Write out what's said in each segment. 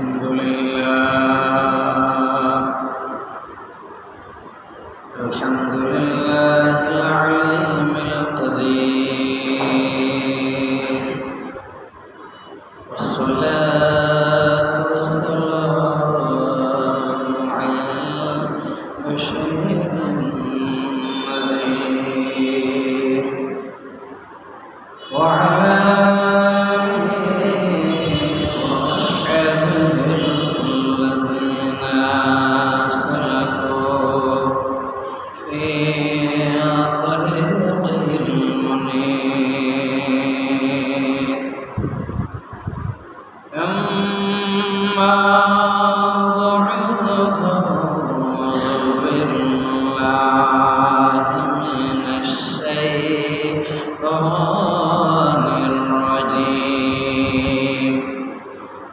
الحمد لله العليم القدير والصلاة والسلام على البشير النذير وعلى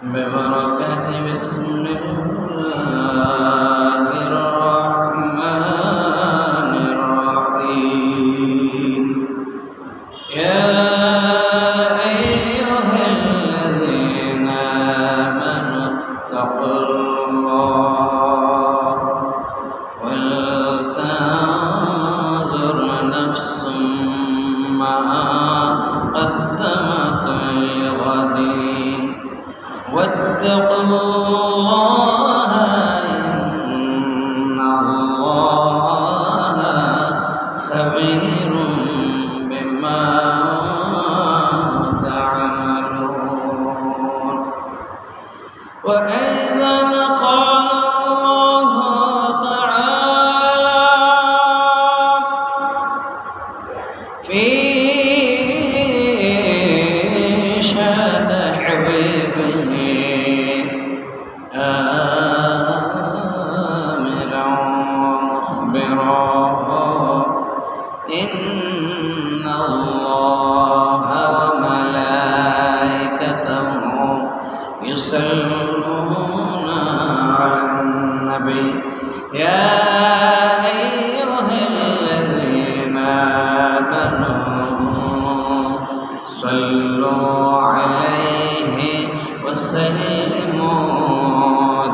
ببركة بسم الله الرحمن الرحيم يا أيها الذين آمنوا اتقوا الله ولتنظر نفس ما قدمت لغد واتقوا الله إن الله خبير بما تعملون وأيضا قال الله تعالى في شأن حبيبه آمرا مخبرا إن الله وملائكته يصلون على النبي يا أيها الذين آمنوا صلوا عليه وسلموا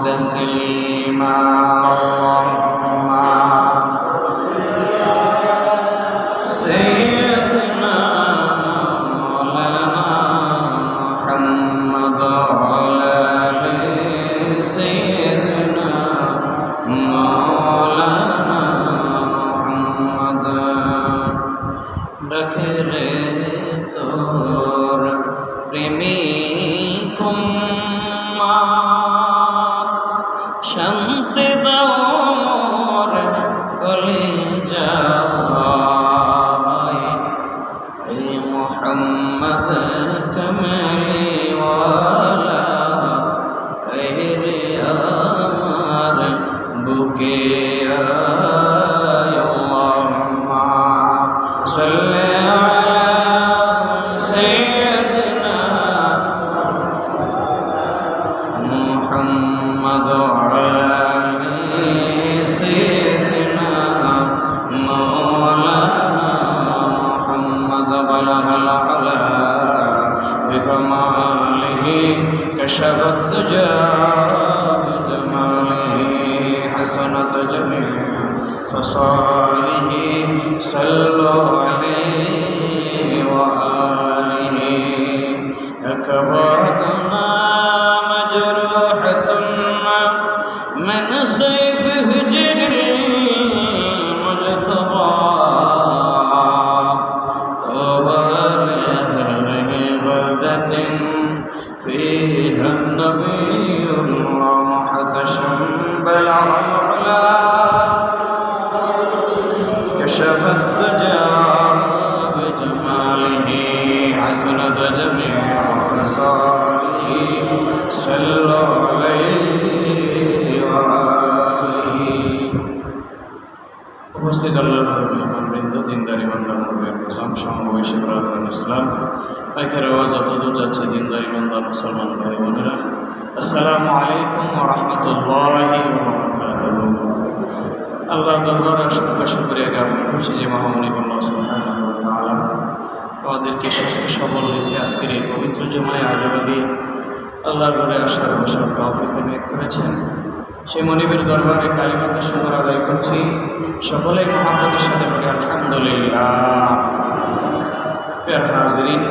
تسليما سيدنا مولانا محمد وعلى آل سيدنا مولانا محمد رکھے তোর প্রেমিকুম শান্তি দাও মোর কলিজায় এই মুহাম্মদ কমলিওয়ালা এই রে আমার বুকে আয় আল্লাহুম্মা সাল্লি আলা সাইয়্যিদিনা মুহাম্মদ ওয়া كشف الدجى بجماله حسنت جميع خصاله صلوا عليه وآله أكبادنا مجروحة من سيف هجر المجتبى طوبى لأهل بلدة فيها النبي محتشم بلغ العلا كشف الدجى بجماله حسنت جميع خصاله صلوا عليه وآله উপস্থিত আল্লাহর মেহমানবৃন্দ দিনদারি বান্দার মুরব্বিয়ান কসম সমবয়সী ব্রাদারান ইসলাম পাইকারি আওয়াজ যতদূর যাচ্ছে দিনদারি বান্দার মুসলমান ভাই বোনেরা আসসালামু আলাইকুম ওয়া রাহমাতুল্লাহি ওয়া বারাকাতুহু আল্লাহর দরবারে অসংখ্য শুকরিয়া জ্ঞাপন করছি যে মহামহিম আল্লাহ সুবহানাহু ওয়া তাআলা আমাদেরকে সুস্থ সবল রেখে আজকের এই পবিত্র জুমায় আজাবাদী আল্লাহর ঘরে আসার বসার তৌফিক নিয়ত করেছেন। সেই মনিবের দরবারে কালিমাতে শুকর আদায় করছি। সকলেই মুহাব্বতের সাথে বলি আলহামদুলিল্লাহ। প্রিয় হাজিরিন,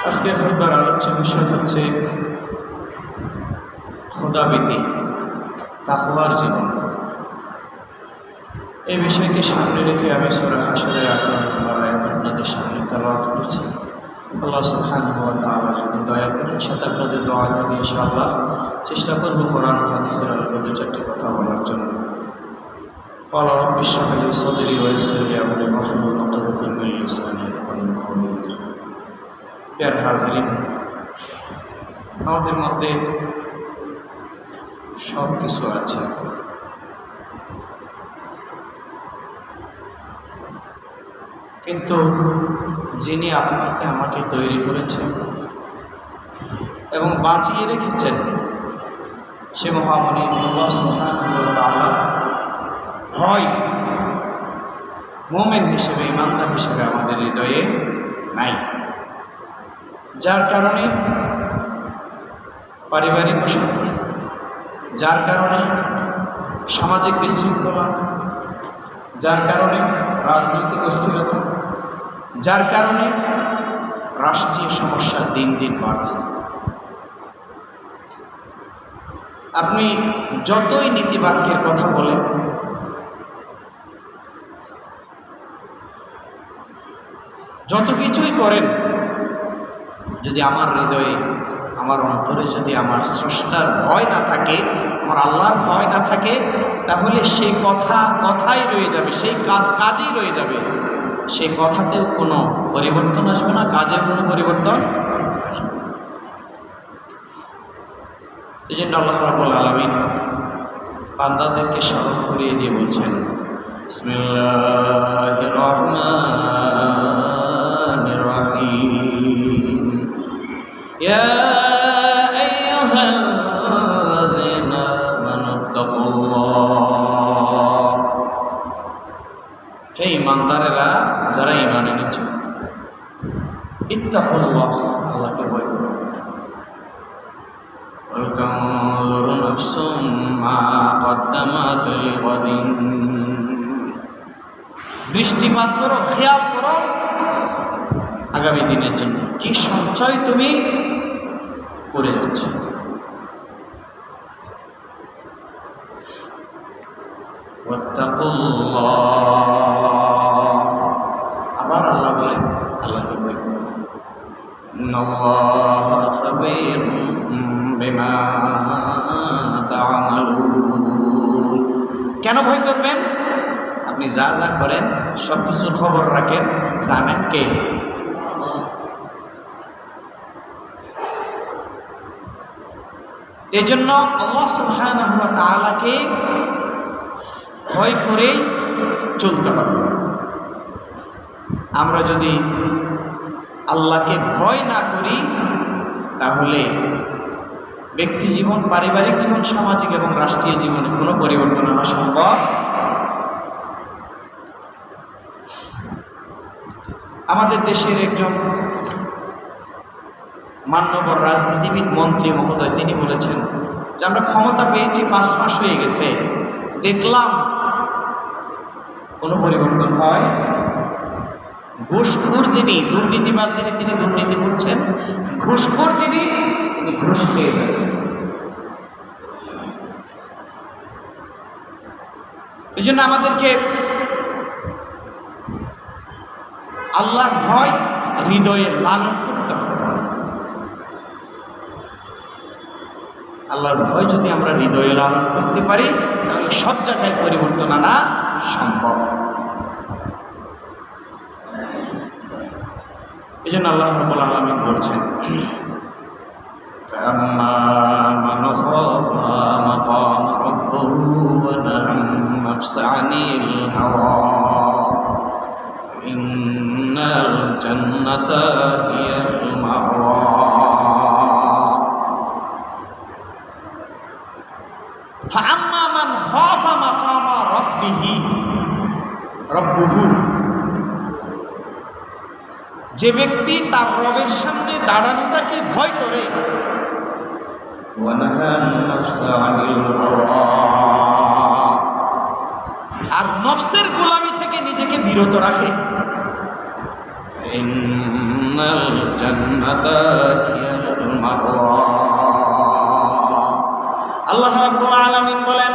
আজকের খুতবার আলোচ্য বিষয় হচ্ছে খোদাভীতি, তাকওয়ার জীবন। এই বিষয়কে সামনে রেখে আমি সূরা হাশরের 18 নম্বর আয়াত আপনাদের সামনে তেলাওয়াত করেছি। আল্লাহ সুবহানাহু ওয়া তাআলা যদি দয়া করেন, সাথে আপনাদের দোয়া দিয়ে ইনশাআল্লাহ চেষ্টা করব কোরআন ও হাদিসের আলোকে দু চারটি কথা বলার জন্য। قال رب اشرح لي صدري ويسر لي امري واحلل عقدة من لساني يفقهوا قولي। প্রিয় হাজিরিন, আমাদের মধ্যে সব কিছু আছে, কিন্তু যিনি আপনাকে আমাকে তৈরি করেছেন এবং বাঁচিয়ে রেখেছেন সে মহামণি আল্লাহ সুবহানাহু ওয়া তাআলা ভয় মুমিন হিসেবে, ইমানদার হিসেবে আমাদের হৃদয়ে নাই। যার কারণে পারিবারিক অশান্তি, যার কারণে সামাজিক বিশৃঙ্খলা, যার কারণে রাজনৈতিক অস্থিরতা, যার কারণে রাষ্ট্রীয় সমস্যা দিন দিন বাড়ছে। আপনি যতই নীতিবাক্যের কথা বলেন, যত কিছুই করেন, যদি আমার হৃদয়ে, আমার অন্তরে যদি আমার স্রষ্টার ভয় না থাকে, আমার আল্লাহর ভয় না থাকে, তাহলে সেই কথা কথাই রয়ে যাবে, সেই কাজ কাজেই রয়ে যাবে। সেই কথাতেও কোনো পরিবর্তন আসবে না, কাজেও কোনো পরিবর্তন আসবে। এই জন্য আল্লাহ রাব্বুল আলামিন বান্দাদেরকে স্মরণ করিয়ে দিয়ে বলছেন, বিসমিল্লাহির রহমানির রহিম, ইয়া আইয়ুহাল্লাযীনা আমানুত্তাকুল্লাহ। হে ঈমানদারেরা, যারা ঈমান এনেছো, ইত্তাকুল্লাহ, আল্লাহকে ভয় করো। ওয়ালতানজুর নাফসুম মা কদ্দামাত লিগাদিন, দৃষ্টিপাত করো, খেয়াল করো আগামী দিনের জন্য কি সঞ্চয় তুমি করে যাচ্ছ। ওয়াত্তাকুল্লাহ, আবার আল্লাহ বলেন আল্লাহকে ভয় করো। ইন্নাল্লাহা খাবীরুম বিমা তা'মালুন। কেন ভয় করবেন? আপনি যা যা করেন সব কিছুর খবর রাখেন, জানেন কে? এই জন্য আল্লাহ সুবহানাহু ওয়া তাআলাকে ভয় করে চলতে হবে। আমরা যদি আল্লাহকে ভয় না করি, তাহলে ব্যক্তি জীবন, পারিবারিক জীবন, সামাজিক এবং রাষ্ট্রীয় জীবনে কোনো পরিবর্তন আনা সম্ভব। আমাদের দেশের একজন মান্যবর রাজনীতিবিদ, মন্ত্রী মহোদয়, তিনি বলেছেন যে আমরা ক্ষমতা পেয়েছি 5 মাস হয়ে গেছে, দেখলাম কোনো পরিবর্তন হয়। ঘুষখোর যিনি, দুর্নীতিবাজ যিনি, তিনি দুর্নীতি করছেন, ঘুষখোর যিনি, তিনি ঘুষ খেয়ে যাচ্ছেন। এই জন্য আমাদেরকে আল্লাহর ভয় হৃদয়ে লালন করতে হবে। আল্লাহর ভয় যদি আমরা হৃদয়ে লালন করতে পারি, তাহলে সব জায়গায় পরিবর্তন আনা সম্ভব। এই জন্য আল্লাহ রাব্বুল আলামিন বলছেন, فَأَمَّا مَنْ خَافَ مَقَامَ رَبِّهِ وَنَهَى النَّفْسَ عَنِ الْهَوَىٰ فَإِنَّ الْجَنَّةَ هِيَ الْمَأْوَىٰ فَأَمَّا مَنْ خَافَ مَقَامَ رَبِّهِ যে ব্যক্তি তার রবের সামনে দাঁড়ানোটাকে ভয় করে, আর নফসের গোলামি থেকে নিজেকে বিরত রাখে, ইন্নাল জান্নাতা হিয়াল মাওয়া। আল্লাহ রাব্বুল আলামিন বলেন,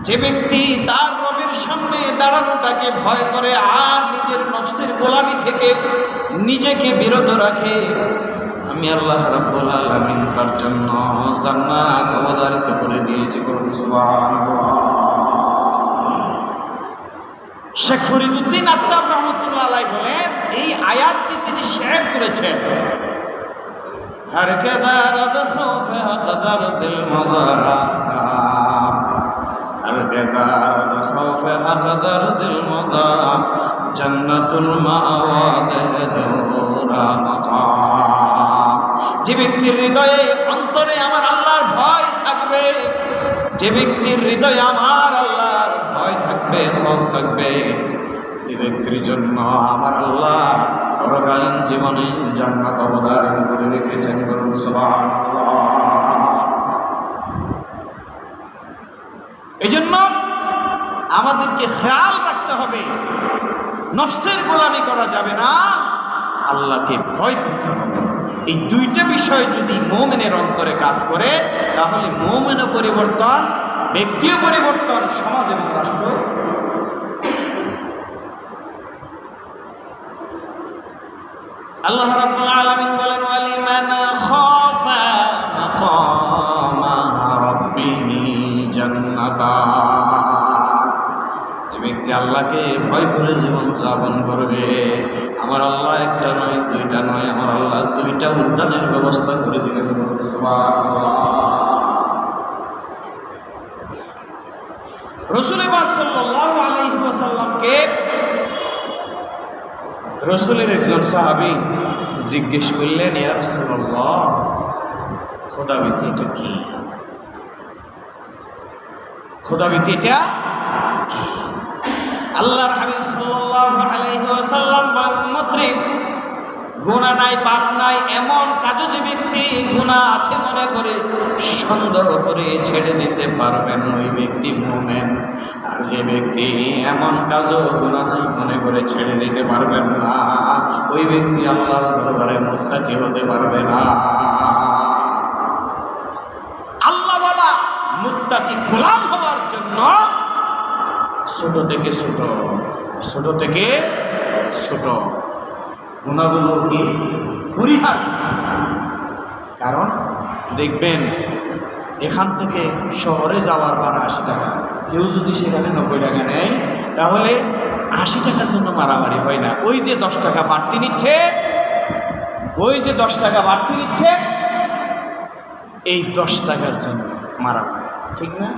যে ব্যক্তি তার রবের সামনে দাঁড়ানোটাকে ভয় করে আর নিজের নফসের গোলামি থেকে নিজেকে বিরত রাখে, আমি আল্লাহ রাব্বুল আলামিন তার জন্য জান্নাত অবধারিত করে দিয়েছি। সুবহানাল্লাহ। শেখ ফরিদউদ্দিন আত্তাব রহমতুল্লাহ আলাইহি বলেন, এই আয়াতটি তিনি শেয়ার করেছেন, হর কে দারদ খৌফে কদর দিল মুদারাম, হর কে দারদ খৌফে কদর দিল মুদারাম, জান্নাতুল মাওয়া দোরা মাকাম। যে ব্যক্তির হৃদয়ে অন্তরে আমার আল্লাহর ভয় থাকবে, যে ব্যক্তির হৃদয়ে আমার আল্লাহর ভয় থাকবে, খৌফ থাকবে, এই ব্যক্তির জন্য আমার আল্লাহ পরকালীন জীবনে জান্নাত অবধারিত করে রেখেছেন। সুবহানাল্লাহ। এই জন্য আমাদেরকে খেয়াল রাখতে হবে, নফসের গোলামি করা যাবে না, আল্লাহকে ভয় করতে হবে। এই দুইটা বিষয় যদি মুমিনের অন্তরে কাজ করে, তাহলে মুমিনও পরিবর্তন, ব্যক্তিও পরিবর্তন, সমাজ এবং রাষ্ট্র। আল্লাহ রাব্বুল আলামিন বলেন, ওয়ালিমান খাফা মাকামা রাব্বিহি জান্নাতান। যে ব্যক্তি আল্লাহকে ভয় করে জীবন যাপন করবে, আমার আল্লাহ একটা নয়, দুইটা নয়, আমার আল্লাহ দুইটা উদ্যানের ব্যবস্থা করে দিবেন। সুবহানাল্লাহ। রাসূল পাক সাল্লাল্লাহু আলাইহি ওয়াসাল্লামকে রাসূলের একজন সাহাবী জিজ্ঞেস করলেন, ইয়া রাসূলুল্লাহ, খোদাভীতি এটা কি? খোদাভীতি এটা কি? আল্লাহর হাবিব সাল্লাল্লাহু আলাইহি ওয়াসাল্লাম বলেন, উম্মতরে, গুনাহ নাই, পাপ নাই, এমন কাজও যে ব্যক্তি গুনাহ আছে মনে করে সন্দেহ করে ছেড়ে দিতে পারবেন, ওই ব্যক্তি মুমিন। আর যে ব্যক্তি এমন কাজও গুনাহ নাই মনে করে ছেড়ে দিতে পারবেন না, ওই ব্যক্তি আল্লাহর দরবারে মুত্তাকি হতে পারবে না। আল্লাহওয়ালা মুত্তাকি গোলাম হওয়ার জন্য ছোট থেকে ছোট, ছোট থেকে ছোট গুনাহগুলো কি পরিহার। কারণ দেখবেন, এখান থেকে শহরে যাওয়ার বার 80 টাকা, কেউ যদি সেখানে 90 টাকা নেয়, তাহলে 80 টাকার জন্য মারামারি হয় না। ওই যে 10 টাকা বাড়তি নিচ্ছে, ওই যে 10 টাকা বাড়তি নিচ্ছে, এই 10 টাকার জন্য মারামারি, ঠিক না?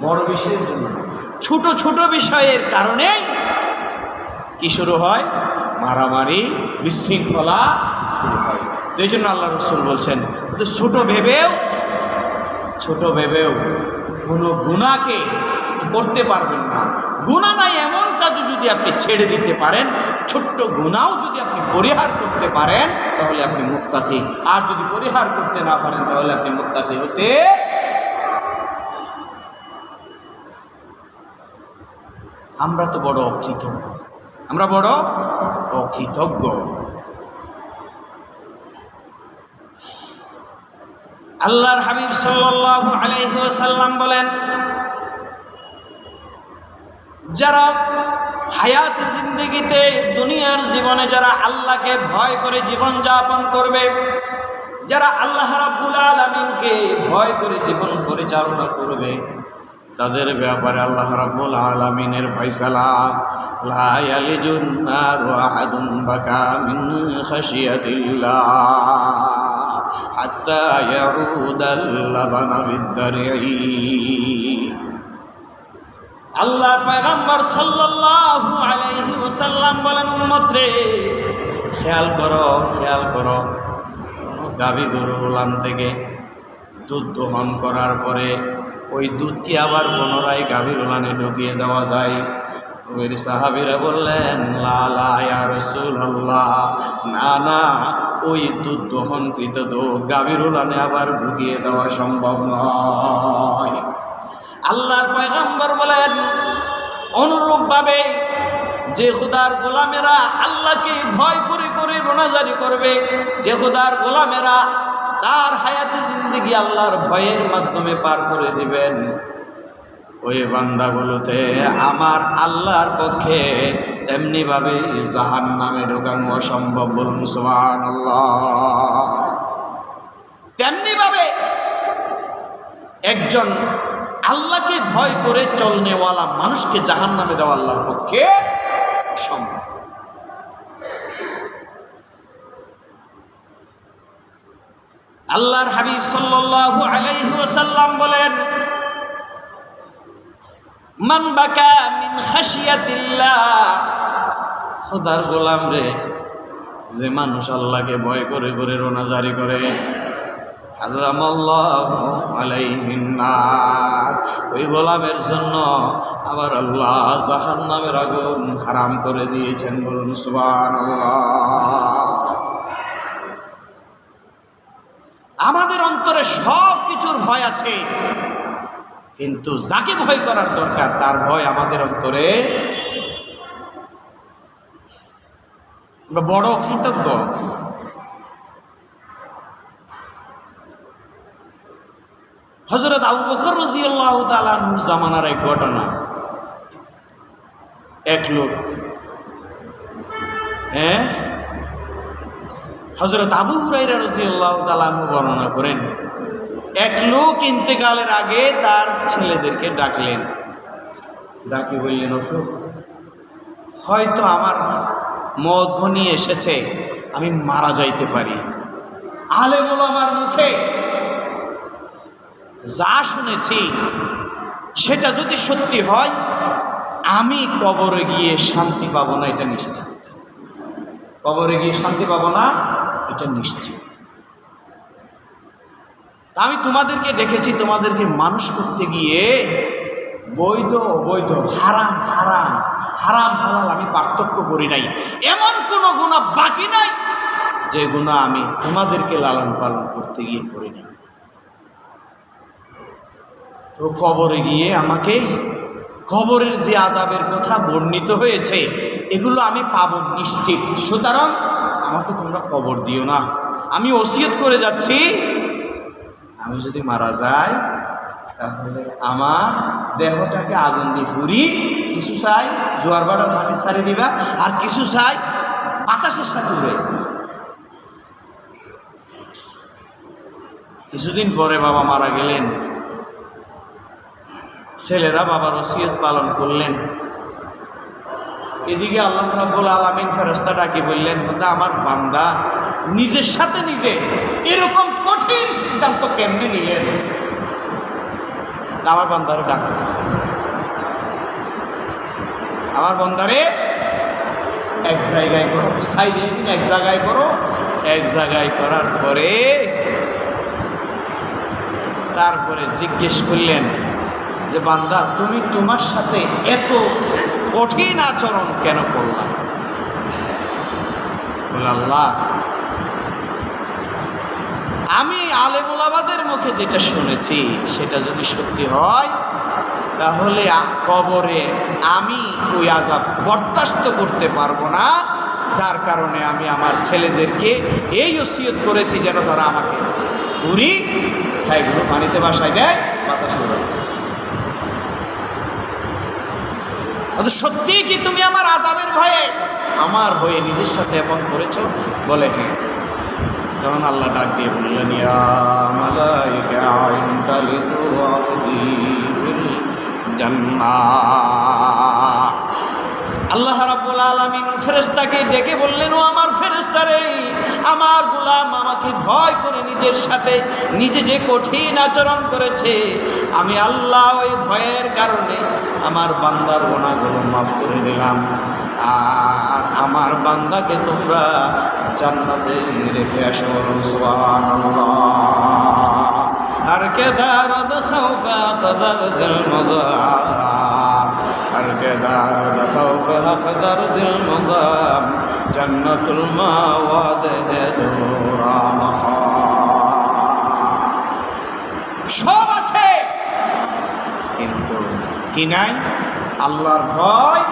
বড় বিষয়ের জন্য, ছোট ছোট বিষয়ের কারণে কি শুরু হয়? মারামারি, বিশৃঙ্খলা শুরু হয়। এই জন্য আল্লাহ রাসূল বলছেন, ছোট ভেবেও কোনো গুনাহকে করতে পারবেন না। গুনাহ নাই এমন কাজও যদি আপনি ছেড়ে দিতে পারেন, ছোট্ট গুনাহও যদি আপনি পরিহার করতে পারেন, তাহলে আপনি মুত্তাকি। আর যদি পরিহার করতে না পারেন, তাহলে আপনি মুত্তাকি হতে। আমরা তো বড় অকৃতজ্ঞ, আমরা বড় অকৃতজ্ঞ। আল্লাহর হাবিব সাল্লাল্লাহু আলাইহি ওয়াসাল্লাম বলেন, যারা হায়াতে জিন্দেগিতে, দুনিয়ার জীবনে যারা আল্লাহকে ভয় করে জীবন যাপন করবে, যারা আল্লাহ রাব্বুল আলামিনকে ভয় করে জীবন পরিচালনা করবে, তাদের ব্যাপারে আল্লাহ রাব্বুল আলামিনের ফয়সালা, লা ইয়ালিজুন নারু আহাদুন বাকা মিন খাশিয়াতিল্লাহ হাত্তা ইয়াউদাল লাবানা বিদ-দারই। আল্লাহর পয়গম্বর সাল্লাল্লাহু আলাইহি ওয়াসাল্লাম বলেন, উম্মত রে, খেয়াল করো, গাভী গরু ওলান থেকে দুধ দহন করার পরে ওই দুধ কি আবার পুনরায় গাভীর ওলানে ঢুকিয়ে দেওয়া যায়? ওই সাহাবীরা বললেন, লা লা ইয়া রাসূলুল্লাহ, না না, ওই দুধ দহনকৃত গাভীর উলানে আবার ঢুকিয়ে দেওয়া সম্ভব নয়। আল্লাহর পয়গম্বর বলেন, অনুরূপভাবে যে খোদার গোলামেরা আল্লাহকে ভয় করে করে রোনাজারি করবে, যে খোদার গোলামেরা তার হায়াতে জিন্দেগি আল্লাহর ভয়ের মাধ্যমে পার করে দিবেন, ওই বান্দাগুলোতে আমার আল্লাহর পক্ষে তেমনিভাবে জাহান্নামে ঢোকানো অসম্ভব। বলুন সুবহানাল্লাহ। তেমনিভাবে একজন আল্লাহকে ভয় করে চলনেওয়ালা মানুষকে জাহান্নামে দেওয়া আল্লাহর পক্ষে অসম্ভব। আল্লাহর হাবিব সাল্লাল্লাহু আলাইহি ওয়াসাল্লাম বলেন, মান বাকা মিন খাশিয়াতিল্লাহ, খোদার গোলাম রে, যে মানুষ আল্লাহকে ভয় করে করে রোনাজারি করে, হারামাল্লাহু আলাইহিন নার, ওই গোলামের জন্য আবার আল্লাহ জাহান্নামের আগুন হারাম করে দিয়েছেন। বলুন সুবহানাল্লাহ। আমাদের অন্তরে সব কিছুর ভয় আছে, কিন্তু যাকে ভয় করার দরকার তার ভয় আমাদের অন্তরে। আমরা বড় কৃতজ্ঞ। হযরত আবু বকর রাদিয়াল্লাহু তাআলা আনহুর জামানার এক ঘটনা। এক লোক, হযরত আবু হুরায়রা রাদিয়াল্লাহু তাআলা আনহু বর্ণনা করেন, এক লোক ইন্তেকালের আগে তার ছেলেদেরকে ডাকলেন, ডাকি বললেন, অশোক, হয়তো আমার মত ঘনিয়ে এসেছে, আমি মারা যাইতে পারি। আলেম ওলামার মুখে যা শুনেছি সেটা যদি সত্যি হয়, আমি কবরে গিয়ে শান্তি পাবো না, এটা নিশ্চিত। কবরে গিয়ে শান্তি পাবো না, এটা নিশ্চিত। আমি তোমাদেরকে ডেকেছি, তোমাদেরকে মানুষ করতে গিয়ে বৈধ অবৈধ, হারাম হারাম, হারাম হালাল আমি পার্থক্য করি নাই। এমন কোনো গুনাহ বাকি নাই যে গুনাহ আমি তোমাদেরকে লালন পালন করতে গিয়ে করি নাই। তো কবরে গিয়ে আমাকে, কবরের যে আযাবের কথা বর্ণিত হয়েছে এগুলো আমি পাবো নিশ্চিত, সুতরাং আমাকে তোমরা কবর দিও না। আমি ওসিয়ত করে যাচ্ছি, আমি যদি মারা যাই তাহলে আমার দেহটাকে আগুন দিয়ে ফুরি, কিছু চাই জোয়ার বাটার পানি ছাড়ি দিবা, আর কিছু চাই বাতাসের সাথে উড়ে। কিছুদিন পরে বাবা মারা গেলেন, ছেলেরা বাবার ওসিয়ত পালন করলেন। এদিকে আল্লাহ রাব্বুল আলামিন ফেরেশতা ডাকি বললেন, আমার বান্দা নিজের সাথে নিজে এরকম কঠিন সিদ্ধান্ত কেমনে নিলেন? আমার বান্দারে ডাক, আমার বান্দারে এক জায়গায় করো, সাইডে দিন এক জায়গায় করো। এক জায়গায় করার পরে তারপরে জিজ্ঞেস করলেন যে, বান্দা তুমি তোমার সাথে এত কঠিন আচরণ কেন করলাম? বলে, আল্লাহ, আমি আলেম ওলামাদের মুখে যেটা শুনেছি সেটা যদি সত্যি হয় তাহলে কবরে আমি ওই আযাব বরদাস্ত করতে পারবো না, যার কারণে আমি আমার ছেলেদেরকে এই ওসিয়ত করেছি যেন তারা আমাকে পুরি ছাইগুলো পানিতে বাসায় দেয়, বাতাস উড়ায়। সত্যি কি তুমি আমার আযাবের ভয়ে, আমার ভয়ে নিজের সাথে এমন করেছ? বলে, হ্যাঁ। তখন আল্লাহ ডাক দিয়ে বললেন, ইয়া মালাইকা ইনতালিকু আবদি ফিল জান্নাহ। আল্লাহ রাব্বুল আলামিন ফেরেশতাকে ডেকে বললেন, ও আমার ফেরেশতারে, আমার গোলাম আমাকে ভয় করে নিজের সাথে নিজে যে কঠিন আচরণ করেছে, আমি আল্লাহ ওই ভয়ের কারণে আমার বান্দার গুনাহগুলো মাফ করে দিলাম, আর আমার বান্দাকে তোমরা জান্নাতে রেখে আসো। সুবহানাল্লাহ। আর কে দারদ খাওফা কদর দিল মদা, درد خوف حق درد المضام جنت المواد ہے دورا সব আছে, কিন্তু কি নাই? আল্লাহর ভয়।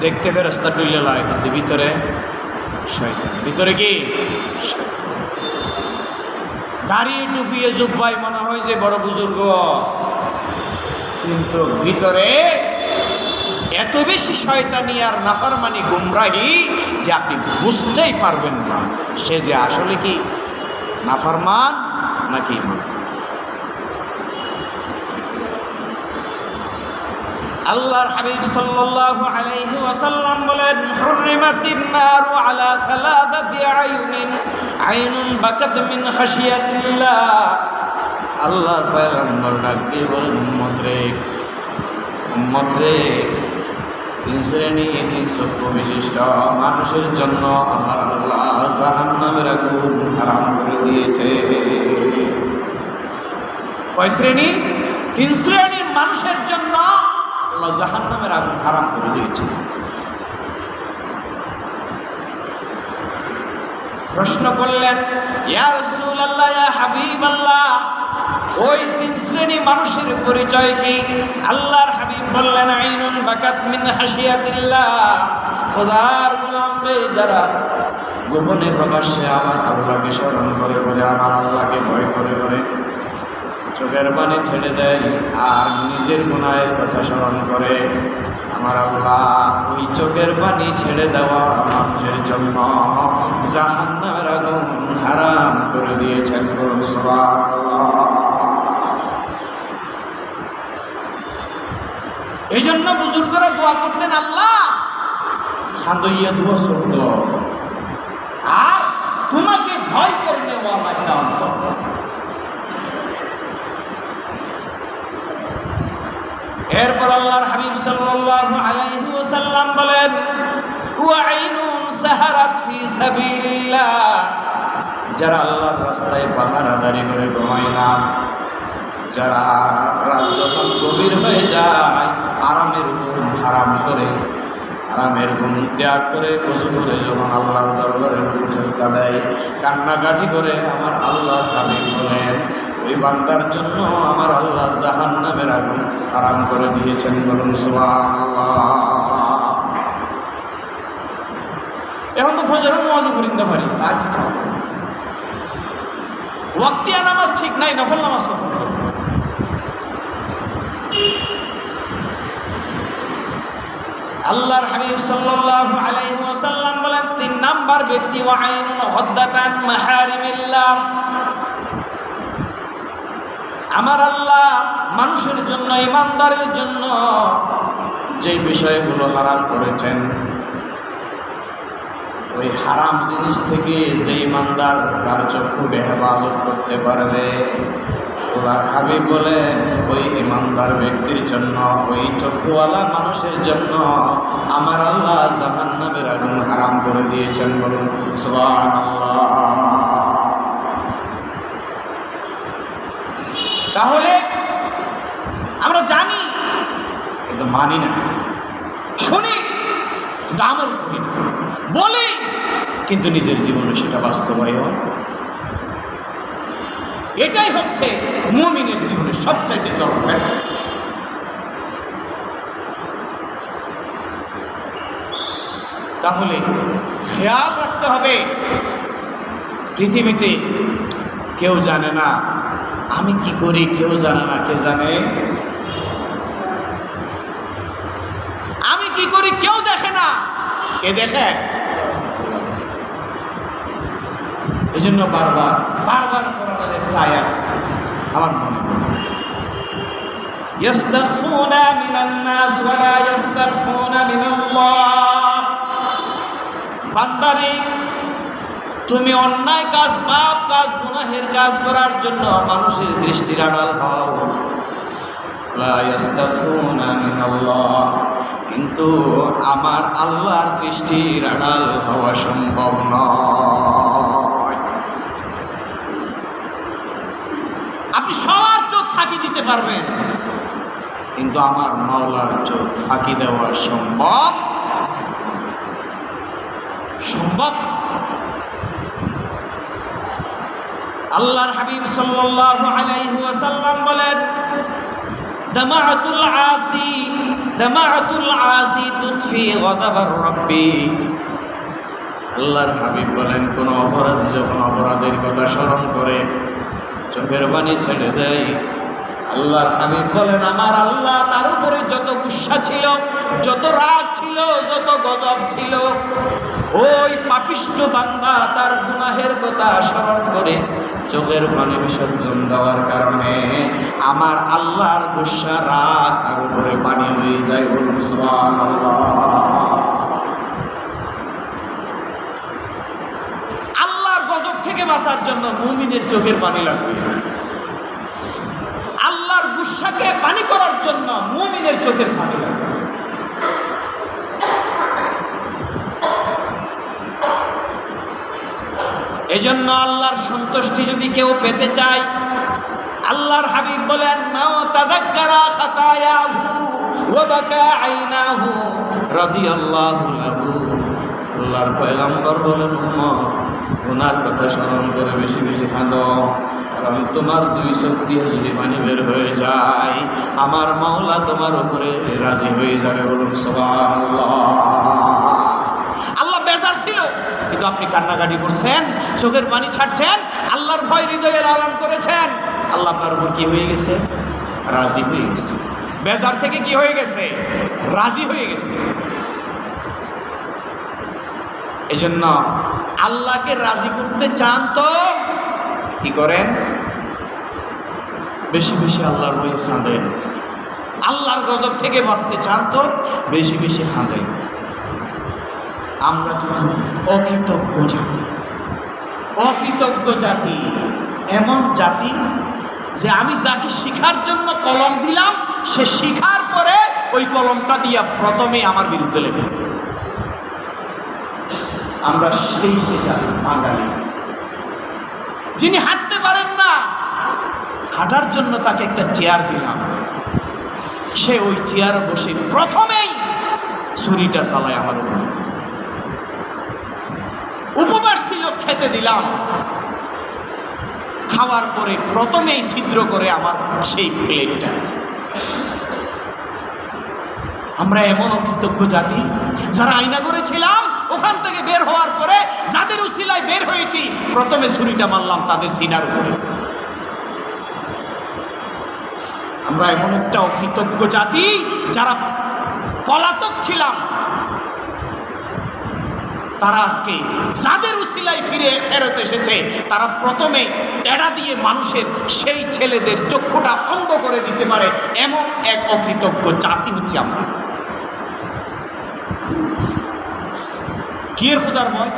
দেখতে ফেরেশতা টুইলে লাই, কিন্তু ভিতরে শয়তান। ভিতরে কি? দাড়ি টুপিয়ে জুব্বাই মনে হয় যে বড় বুজুর্গ, কিন্তু ভিতরে এত বেশি শয়তানি আর নাফরমানি গুমরাহি যে আপনি বুঝতেই পারবেন না সে যে আসলে কি নাফরমান নাকি ঈমান। আল্লাহর হাবিব সাল্লাল্লাহু আলাইহি ওয়াসাল্লাম বলেন, হুররিমাতিন নারু আলা সালাসাতি আয়ুনিন, আইনুন বাকাত মিন খাশিয়াতিল্লাহ। আল্লাহর পয়গম্বর ডাক দিয়ে বলেন, উম্মত রে, তিন শ্রেণী, তিন চক্ষু বিশিষ্ট মানুষের জন্য আমার আল্লাহ জাহান্নামের আগুন হারাম করে দিয়েছে। কয় শ্রেণী? তিন শ্রেণীর মানুষের জন্য আল্লাহ জাহান্নামের আগুন হারাম করে দিয়েছে। প্রশ্ন করলেন, ইয়া রাসূলুল্লাহ, ইয়া হাবিবাল্লাহ, ওই তিন শ্রেণী মানুষের পরিচয় কি? আল্লাহর হাবিব বললেন, আইনুন বাকাত মিন খাশিয়াতিল্লাহ, খোদার গোলাম রে, যারা গোপনে প্রকাশ্যে আমার আল্লাহকে স্মরণ করে বলে, আমার আল্লাহকে ভয় করে করে চোখের পানি ছেড়ে দেয় আর নিজের গুনাহের কথা স্মরণ করে, আমার আল্লাহ ওই চোখের পানি ছেড়ে দেওয়া মানুষের জন্য জাহান্নামের আগুন হারাম করে দিয়েছেন। বলুন সুবহানাল্লাহ। এই জন্য বুজুর্গরা দোয়া করতেন, আল্লাহ খান্দইয়া দোয়া শব্দ আর তোমাকে ভয় করলে একটা অন্তর। এরপর আল্লাহর হাবিব সাল্লাল্লাহু আলাইহি ওয়াসাল্লাম বলেন, ওয়া আইনুন সাহারাত ফি সাবিলিল্লাহ, যারা আল্লাহর রাস্তায় পাহারাদারি করে ঘুমায় না, যারা রাত যখন গভীর হয়ে যায় আরামের ঘুম হারাম করে, আরামের ঘুম ত্যাগ করে ওযু করে যখন আল্লাহর দরবারে প্রচেষ্টা দেয়, কান্নাকাটি করে, আমার আল্লাহ হাবিব বলেন, ওই বান্দার জন্য আমার আল্লাহ জাহান্নামের আগুন হারাম করে দিয়েছেন। বলুন সুবহানাল্লাহ। এখন তো ফজরের নামাজও পড়তে পারি, ওয়াক্তিয়া নামাজ ঠিক নাই, নফল নামাজ কখন করব? আল্লাহর হাবিব সাল্লাল্লাহু আলাইহি ওয়াসাল্লাম বলেন, তিন নাম্বার ব্যক্তি, ওয়া আইনুন হাদ্দাতান মাহারিমিল্লাহ, আমার আল্লাহ মানুষের জন্য, ইমানদারের জন্য যে বিষয়গুলো হারাম করেছেন, ওই হারাম জিনিস থেকে যে ইমানদার তার চক্ষুকে হেফাজত করতে পারবে, আল্লাহর হাবিব বলেন, ওই ইমানদার ব্যক্তির জন্য, ওই চক্ষুওয়ালা মানুষের জন্য আমার আল্লাহ জাহান্নামের আগুন হারাম করে দিয়েছেন। বলুন সুবহানাল্লাহ। তাহলে আমরা জানি কিন্তু মানি না, শুনি কিন্তু আমল করি না, বলি কিন্তু নিজের জীবনে সেটা বাস্তবায়ন। এটাই হচ্ছে মুমিনের জীবনের সবচাইতে চরম ব্যাপার। তাহলে খেয়াল রাখতে হবে, পৃথিবীতে কেউ জানে না আমি কি করি, কেউ জানে না, কে জানে? আমি কি করি কেউ দেখে না, কে দেখে? এই জন্য বারবার কোরআনের একটা আয়াত আমার মনে পড়ে, ইস্তাগফুনা মিনান নাস ওয়া লা ইস্তাগফুনা মিনাল্লাহ। বান্দারে, তুমি অন্যায় কাজ, পাপ কাজ, গুনাহের কাজ করার জন্য মানুষের দৃষ্টির আড়াল হও, লা ইস্তাগফুনা মিনাল্লাহ, কিন্তু আমার আল্লাহর দৃষ্টির আড়াল হওয়া সম্ভব নয়। আপনি সবার চোখ ফাঁকি দিতে পারবেন, কিন্তু আমার মাওলার চোখ ফাঁকি দেওয়া সম্ভব সম্ভব। আল্লাহর হাবিব সাল্লাল্লাহু আলাইহি ওয়াসাল্লাম বলেন, দামাআতুল আসি তুতফি গাদাবার রাব্বি। আল্লাহর হাবিব বলেন, কোন অপরাধী যখন অপরাধের কথা স্মরণ করে চোখের পানি ছেড়ে দেয়, আল্লাহর হাবিব বলেন আমার আল্লাহ তার উপরে যত গুসা ছিল, যত রাগ ছিল, যত গজব ছিল, ওই পাপিষ্ঠ বান্দা তার গুনাহের কথা স্মরণ করে চোখের পানি বিসর্জন দেওয়ার কারণে আমার আল্লাহর গুসা রাগ তার উপরে পানি হয়ে যায়। বলুন সুবহানাল্লাহ। আল্লাহর গজব থেকে বাঁচার জন্য মুমিনের চোখের পানি লাগবে। আল্লাহর গুসাকে পানি করার জন্য মুমিনের চোখের পানি লাগবে। এজন্য আল্লাহর সন্তুষ্টি যদি কেউ পেতে চায়, আল্লাহর হাবিব বলেন, মাও তাযাক্কারা খাতায়াহু ওয়া বাকা আইনাহু রাদিয়াল্লাহু লাহু। আল্লাহর পয়গম্বর বলেন, উম্মত গুনার কথা স্মরণ করে বেশি বেশি কাঁদো, কারণ তোমার দুই চোখ দিয়ে যদি পানি বের হয়ে যায় আমার মাওলা তোমার উপরে রাজি হয়ে যাবে। বলুন সুবহানাল্লাহ। আল্লাহ বেজার ছিল, কিন্তু আপনি কান্নাকাটি করছেন, চোখের পানি ছাড়ছেন, আল্লাহর ভয় হৃদয়ে লালন করেছেন, আল্লাহ আপনার উপর কি হয়ে গেছে? রাজি হয়ে গেছে। বেজার থেকে কি হয়ে গেছে? রাজি হয়ে গেছে। এজন্য আল্লাহকে রাজি করতে চান তো কি করেন? বেশি বেশি আল্লাহর ভয়ে কাঁদেন। আল্লাহর গজব থেকে বাঁচতে চান তো বেশি বেশি কাঁদেন। আমরা কিন্তু অকৃতজ্ঞ জাতি, অকৃতজ্ঞ জাতি, এমন জাতি যে আমি যাকে শিখার জন্য কলম দিলাম সে শিখার পরে ওই কলমটা দিয়া প্রথমে আমার বিরুদ্ধে লেখে। আমরা সেই সে জাতি বাঙালি, যিনি হাঁটতে পারেন না, হাঁটার জন্য তাকে একটা চেয়ার দিলাম, সে ওই চেয়ারে বসে প্রথমেই ছুরিটা চালায় আমার উপর। উপবাস ছিল, খেতে দিলাম, খাওয়ার পরে প্রথমেই ছিদ্র করে আমার সেই প্লেটটা। আমরা এমন অকৃতজ্ঞ জাতি, যারা আয়না করেছিলাম ওখান থেকে বের হওয়ার পরে যাদের উসিলায় বের হয়েছি প্রথমে ছুরিটা মারলাম তাদের সিনার উপরে। আমরা এমন একটা অকৃতজ্ঞ জাতি যারা পলাতক ছিলাম, তারা আজকে যাদের উসিলায় ফেরত এসেছে তারা প্রথমে টেডা দিয়ে মানুষের সেই ছেলেদের চক্ষুটা অন্ধ করে দিতে পারে, এমন এক অকৃতজ্ঞ জাতি হচ্ছে আমরা। কি এর খুদার ভয়?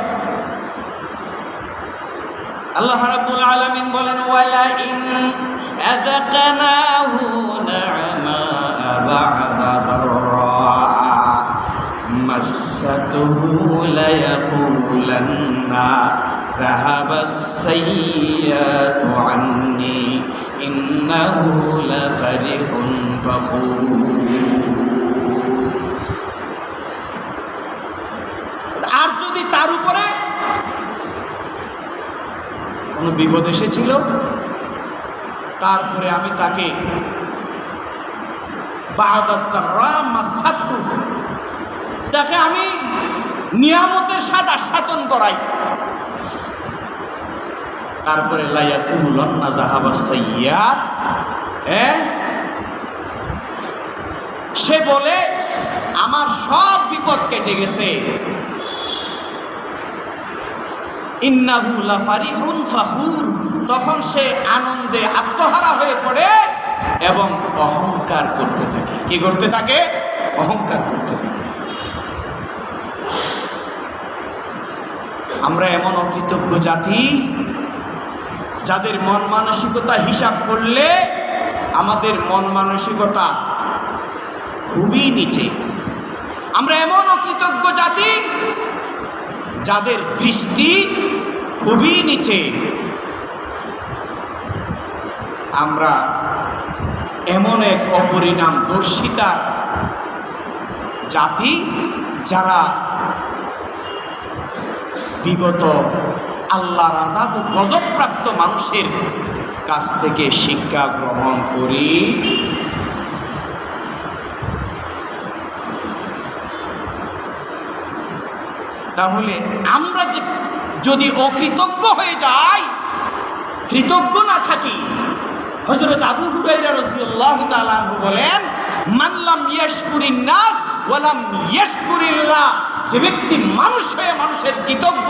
আল্লাহ রাব্বুল আলামিন বলেন, ওয়ালা ইন আযাকানাহু না'মা বা'দা দাররা মাসাতুহু লায়াকুলান্না যাহাবাস সাইয়্যাতু আন্নী ইন্নাহু লাফারিহুন ফাখুর। আর যদি তার উপরে কোনো বিপদ এসেছিল, তারপরে আমি তাকে তাকে আমি নিয়ামতের স্বাদ আস্বাদন করাই, তারপরে লায়াকুলুন্না যাহাবাস সাইয়্যাত, সে বলে আমার সব বিপদ কেটে গেছে। ইন্নাহু লাফারিহুন ফাখুর, তখন সে আনন্দে আত্মহারা হয়ে পড়ে এবং অহংকার করতে থাকে। কি করতে থাকে? অহংকার করতে থাকে। আমরা এমন অকৃতজ্ঞ জাতি যাদের মন মানসিকতা হিসাব করলে আমাদের মন মানসিকতা খুবই নিচে। আমরা এমন অকৃতজ্ঞ জাতি যাদের দৃষ্টি খুবই নিচে। আমরা এমন এক অপরিণাম দর্শিতার জাতি যারা বিগত আল্লাহর আযাব ও গজবপ্রাপ্ত মানুষের কাছ থেকে শিক্ষা গ্রহণ করি। তাহলে আমরা যদি অকৃতজ্ঞ হয়ে যাই, কৃতজ্ঞ না থাকি, হযরত আবু হুরায়রা রাদিয়াল্লাহু তাআলা আনহু বলেন, মান লাম ইয়াশকুরিন নাস ওয়া লাম ইয়াশকুরিল্লাহ, যে ব্যক্তি মানুষ হয়ে মানুষের কৃতজ্ঞ